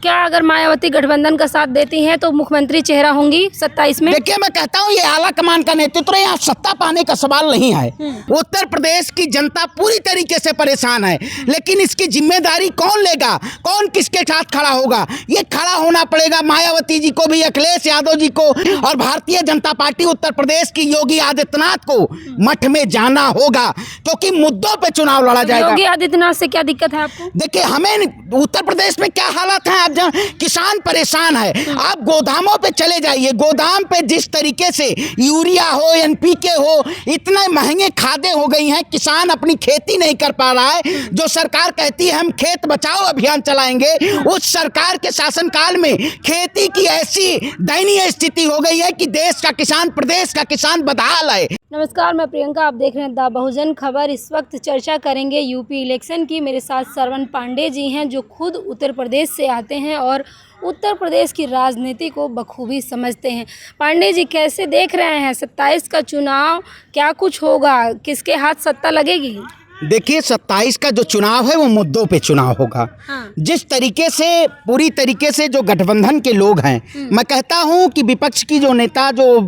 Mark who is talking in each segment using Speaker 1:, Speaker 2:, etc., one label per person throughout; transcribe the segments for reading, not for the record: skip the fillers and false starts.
Speaker 1: क्या अगर मायावती गठबंधन का साथ देती हैं तो मुख्यमंत्री चेहरा होंगी 27 में?
Speaker 2: देखिए, मैं कहता हूँ ये आला कमान का नेतृत्व है, यहाँ सत्ता पाने का सवाल नहीं है। उत्तर प्रदेश की जनता पूरी तरीके से परेशान है, लेकिन इसकी जिम्मेदारी कौन लेगा, कौन किसके साथ खड़ा होगा, ये खड़ा होना पड़ेगा मायावती जी को भी, अखिलेश यादव जी को, और भारतीय जनता पार्टी उत्तर प्रदेश की योगी आदित्यनाथ को मठ में जाना होगा, क्योंकि मुद्दों पे चुनाव लड़ा जाएगा।
Speaker 1: योगी आदित्यनाथ से क्या दिक्कत है आपको?
Speaker 2: देखिए, हमें उत्तर प्रदेश में क्या हालत है, किसान परेशान है। आप गोदामों पे चले जाइए, गोदाम पे जिस तरीके से यूरिया हो, एनपीके हो, इतने महंगे खादें हो गई हैं, किसान अपनी खेती नहीं कर पा रहा है। जो सरकार कहती है हम खेत बचाओ अभियान चलाएंगे, उस सरकार के शासनकाल में खेती की ऐसी दयनीय स्थिति हो गई है कि देश का किसान, प्रदेश का किसान बदहाल है।
Speaker 1: नमस्कार, मैं प्रियंका, आप देख रहे हैं द बहुजन खबर। इस वक्त चर्चा करेंगे यूपी इलेक्शन की। मेरे साथ श्रवण पांडे जी हैं, जो खुद उत्तर प्रदेश से आते हैं और उत्तर प्रदेश की राजनीति को बखूबी समझते हैं। पांडे जी, कैसे देख रहे हैं 27 का चुनाव? क्या कुछ होगा, किसके हाथ सत्ता लगेगी?
Speaker 2: देखिए, 27 का जो चुनाव है वो मुद्दों पे चुनाव होगा।
Speaker 1: हाँ।
Speaker 2: जिस तरीके से, पूरी तरीके से जो गठबंधन के लोग हैं, मैं कहता हूं कि विपक्ष की जो नेता, जो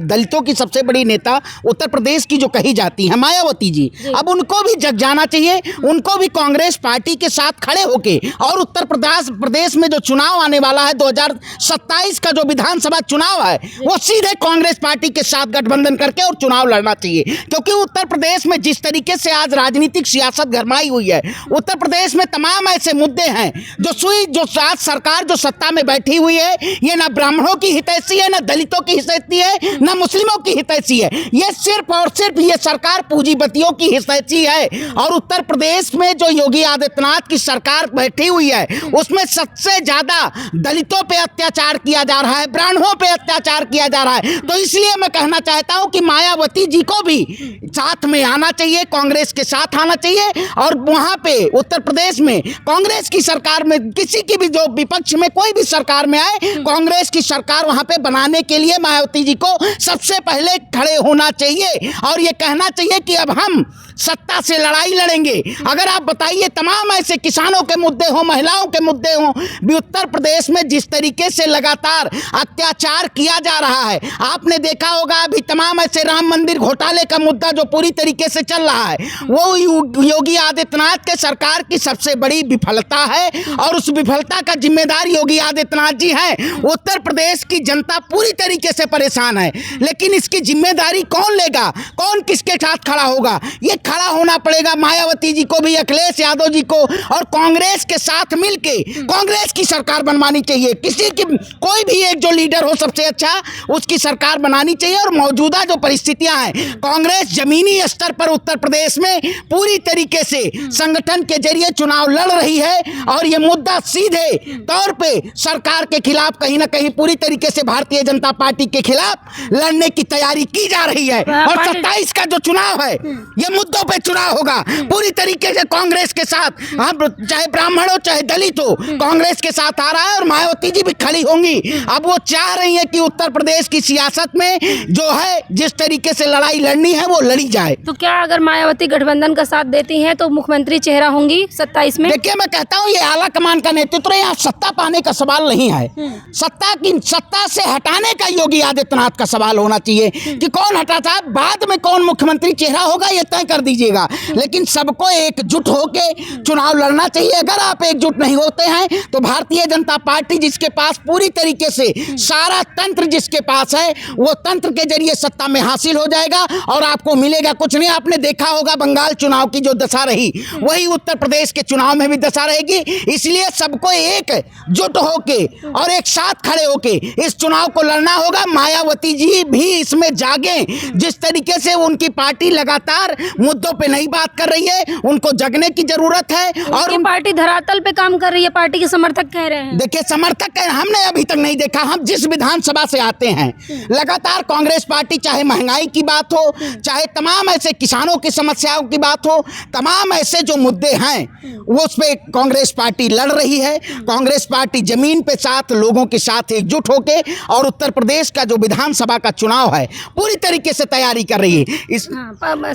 Speaker 2: दलितों की सबसे बड़ी नेता उत्तर प्रदेश की जो कही जाती है मायावती जी, अब उनको भी जग जाना चाहिए। उनको भी कांग्रेस पार्टी के साथ खड़े होके, और उत्तर प्रदेश में जो चुनाव आने वाला है 2027 का जो विधानसभा चुनाव है, वो सीधे कांग्रेस पार्टी के साथ गठबंधन करके और चुनाव लड़ना चाहिए। क्योंकि उत्तर प्रदेश में जिस तरीके से आज राजनीतिक सियासत गरमाई हुई है, उत्तर प्रदेश में तमाम ऐसे मुद्दे हैं जो आज सरकार जो सत्ता में बैठी हुई है, ये ना ब्राह्मणों की हितैषी है, ना दलितों की हितैषी है, ना मुस्लिमों की हितैषी है। ये सिर्फ और सिर्फ ये सरकार पूंजीपतियों की हितैषी है। और उत्तर प्रदेश में जो योगी आदित्यनाथ की सरकार बैठी हुई है, उसमें सबसे ज्यादा दलितों पे अत्याचार किया जा रहा है, ब्राह्मणों पे अत्याचार किया जा रहा है। तो इसलिए मैं कहना चाहता हूं कि मायावती जी को भी साथ में आना चाहिए, कांग्रेस के साथ आना चाहिए, और वहां पे उत्तर प्रदेश में कांग्रेस की सरकार में, किसी की भी जो विपक्ष में कोई भी सरकार में आए, कांग्रेस की सरकार वहां पे बनाने के लिए मायावती जी को सबसे पहले खड़े होना चाहिए और ये कहना चाहिए कि अब हम सत्ता से लड़ाई लड़ेंगे। अगर आप बताइए, तमाम ऐसे किसानों के मुद्दे हो, महिलाओं के मुद्दे हो, भी उत्तर प्रदेश में जिस तरीके से लगातार अत्याचार किया जा रहा है, आपने देखा होगा अभी तमाम ऐसे राम मंदिर घोटाले का मुद्दा जो पूरी तरीके से चल रहा है, वो योगी आदित्यनाथ के सरकार की सबसे बड़ी विफलता है, और उस विफलता का जिम्मेदार योगी आदित्यनाथ जी हैं। उत्तर प्रदेश की जनता पूरी तरीके से परेशान है, लेकिन इसकी जिम्मेदारी कौन लेगा, कौन किसके साथ खड़ा होगा, ये खड़ा होना पड़ेगा मायावती जी को भी, अखिलेश यादव जी को, और कांग्रेस के साथ मिलके कांग्रेस की सरकार बनवानी चाहिए। किसी की, कोई भी एक जो लीडर हो सबसे अच्छा, उसकी सरकार बनानी चाहिए। और मौजूदा जो परिस्थितियां हैं, कांग्रेस जमीनी स्तर पर उत्तर प्रदेश में पूरी तरीके से संगठन के जरिए चुनाव लड़ रही है, और ये मुद्दा सीधे तौर पे सरकार के खिलाफ, कहीं ना कहीं पूरी तरीके से भारतीय जनता पार्टी के खिलाफ लड़ने की तैयारी की जा रही है। और 27 का जो चुनाव है, ये मुद्दों पे चुनाव होगा पूरी तरीके से कांग्रेस के साथ। हम चाहे ब्राह्मण हो चाहे दलित हो, कांग्रेस के साथ आ रहा है, और मायावती जी भी खड़ी होंगी। अब वो चाह रही है कि उत्तर प्रदेश की सियासत में जो है, जिस तरीके से लड़ाई लड़नी है वो लड़ी जाए।
Speaker 1: तो क्या अगर मायावती गठबंधन का साथ देती हैं तो मुख्यमंत्री चेहरा होंगी 27 में?
Speaker 2: देखिए, मैं कहता हूँ ये आला कमान का नेतृत्व है, यहाँ सत्ता पाने का सवाल नहीं है। सत्ता से हटाने का योगी आदित्यनाथ का सवाल होना चाहिए कि कौन हटाता, बाद में कौन मुख्यमंत्री चेहरा होगा ये तय कर दीजिएगा, लेकिन सबको एकजुट होके चुनाव लड़ना चाहिए। अगर आप एकजुट नहीं होते हैं तो भारतीय जनता पार्टी, जिसके पास पूरी तरीके से सारा तंत्र जिसके पास है, वो तंत्र के जरिए सत्ता में हासिल हो जाएगा और आपको मिलेगा कुछ नहीं। आपने देखा होगा बंगाल चुनाव की जो दशा रही, वही उत्तर प्रदेश के चुनाव में भी दशा रहेगी। इसलिए सबको एकजुट होके और एक साथ खड़े होके इस चुनाव को लड़ना होगा। मायावती जी भी इसमें जागे, जिस तरीके से उनकी पार्टी लगातार मुद्दों पे नहीं बात कर रही है, उनको जगने की जरूरत है। और
Speaker 1: पार्टी धरातल पे काम कर रही है, पार्टी के समर्थक कह रहे हैं।
Speaker 2: देखिए, समर्थक हमने अभी तक नहीं देखा। हम जिस विधानसभा से आते हैं, लगातार कांग्रेस पार्टी, चाहे महंगाई की बात हो, चाहे तमाम ऐसे किसानों की समस्याओं की बात हो, तमाम ऐसे जो मुद्दे हैं वो उस पे कांग्रेस पार्टी लड़ रही है। कांग्रेस पार्टी जमीन पे साथ लोगों के साथ एकजुट होके, और उत्तर प्रदेश का जो विधानसभा का चुनाव है पूरी तरीके से तैयारी कर रही है।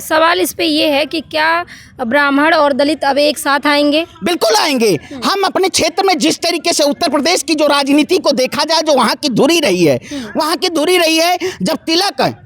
Speaker 1: सवाल इस पे ये है कि क्या ब्राह्मण और दलित अब एक साथ आएंगे?
Speaker 2: बिल्कुल आएंगे। हम अपने क्षेत्र में जिस तरीके से उत्तर प्रदेश की जो राजनीति को देखा जाए, जो वहाँ की धुरी रही है, वहाँ की धुरी रही है, जब तिलक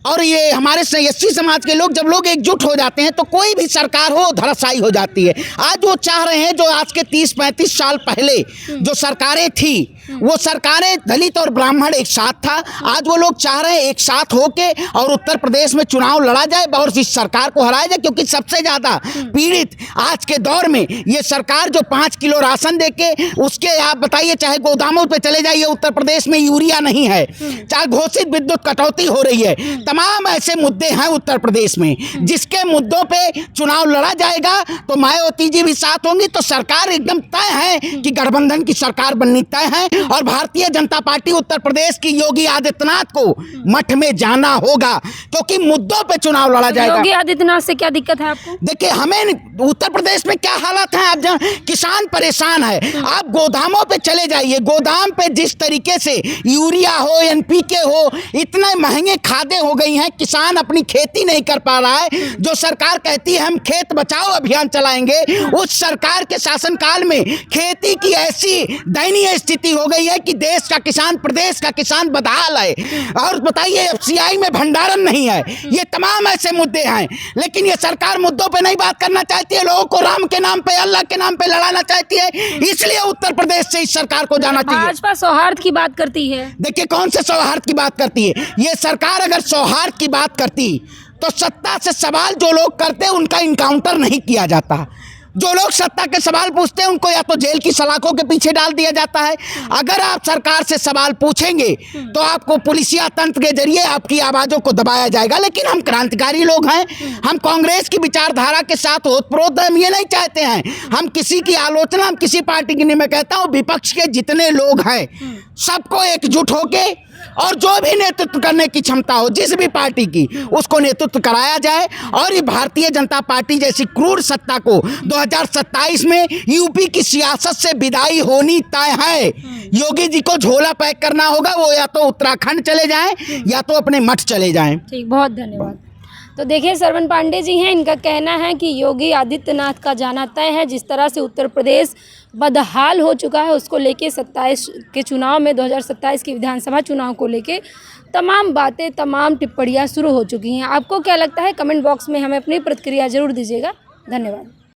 Speaker 2: और ये हमारे एससी समाज के लोग, जब लोग एकजुट हो जाते हैं तो कोई भी सरकार हो धराशायी हो जाती है। आज वो चाह रहे हैं, जो आज के 30-35 साल पहले जो सरकारें थी, वो सरकारें दलित और ब्राह्मण एक साथ था। आज वो लोग चाह रहे हैं एक साथ होके और उत्तर प्रदेश में चुनाव लड़ा जाए और इस सरकार को हराया जाए, क्योंकि सबसे ज़्यादा पीड़ित आज के दौर में ये सरकार जो 5 किलो राशन देके, उसके आप बताइए, चाहे गोदामों पे चले जाइए, उत्तर प्रदेश में यूरिया नहीं है, चाहे घोषित विद्युत कटौती हो रही है, तमाम ऐसे मुद्दे हैं उत्तर प्रदेश में जिसके मुद्दों पे चुनाव लड़ा जाएगा तो मायावती जी भी साथ होंगी। तो सरकार एकदम तय है कि गठबंधन की सरकार बननी तय है और भारतीय जनता पार्टी उत्तर प्रदेश की योगी आदित्यनाथ को मठ में जाना होगा, क्योंकि मुद्दों पे चुनाव लड़ा जाएगा।
Speaker 1: योगी आदित्यनाथ से क्या दिक्कत है आपको?
Speaker 2: देखिए, हमें उत्तर प्रदेश में क्या हालत है, आप किसान परेशान है। आप गोदामों पे चले जाइए, गोदाम पे जिस तरीके से यूरिया हो, एनपीके हो, इतने महंगे खादें हो गई हैं, किसान अपनी खेती नहीं कर पा रहा है। जो सरकार कहती है हम खेत बचाओ अभियान चलाएंगे, उस सरकार के शासनकाल में खेती की ऐसी दयनीय स्थिति हो गई है कि देश का किसान, प्रदेश का किसान बदहाल है। और बताइए, एफसीआई में भंडारण नहीं है। ये तमाम ऐसे मुद्दे हैं, लेकिन ये सरकार मुद्दों पे नहीं बात करना चाहती है, लोगों को राम के नाम पे, अल्लाह के नाम पे लड़ाना चाहती है। इसलिए उत्तर प्रदेश से इस सरकार को जाना चाहिए।
Speaker 1: भाजपा सौहार्द की बात करती है।
Speaker 2: देखिए, कौन से सौहार्द की बात करती है? ये सरकार अगर सौहार्द की बात करती तो सत्ता से सवाल जो लोग करते हैं उनका इनकाउंटर नहीं किया जाता। जो लोग सत्ता के सवाल पूछते हैं उनको या तो जेल की सलाखों के पीछे डाल दिया जाता है। अगर आप सरकार से सवाल पूछेंगे तो आपको पुलिसिया तंत्र के जरिए आपकी आवाज़ों को दबाया जाएगा। लेकिन हम क्रांतिकारी लोग हैं, हम कांग्रेस की विचारधारा के साथ ओतप्रोत हम ये नहीं चाहते हैं। हम किसी की आलोचना, हम किसी पार्टी की नहीं, मैं कहता हूँ विपक्ष के जितने लोग हैं सबको एकजुट होके और जो भी नेतृत्व करने की क्षमता हो जिस भी पार्टी की, उसको नेतृत्व कराया जाए और ये भारतीय जनता पार्टी जैसी क्रूर सत्ता को 2027 में यूपी की सियासत से विदाई होनी तय है। योगी जी को झोला पैक करना होगा, वो या तो उत्तराखंड चले जाएं या तो अपने मठ चले जाएं।
Speaker 1: ठीक, बहुत धन्यवाद। तो देखिए, श्रवण पांडे जी हैं, इनका कहना है कि योगी आदित्यनाथ का जाना तय है। जिस तरह से उत्तर प्रदेश बदहाल हो चुका है, उसको लेके 27 के चुनाव में, 2027 की विधानसभा चुनाव को लेके तमाम बातें, तमाम टिप्पणियां शुरू हो चुकी हैं। आपको क्या लगता है? कमेंट बॉक्स में हमें अपनी प्रतिक्रिया जरूर दीजिएगा। धन्यवाद।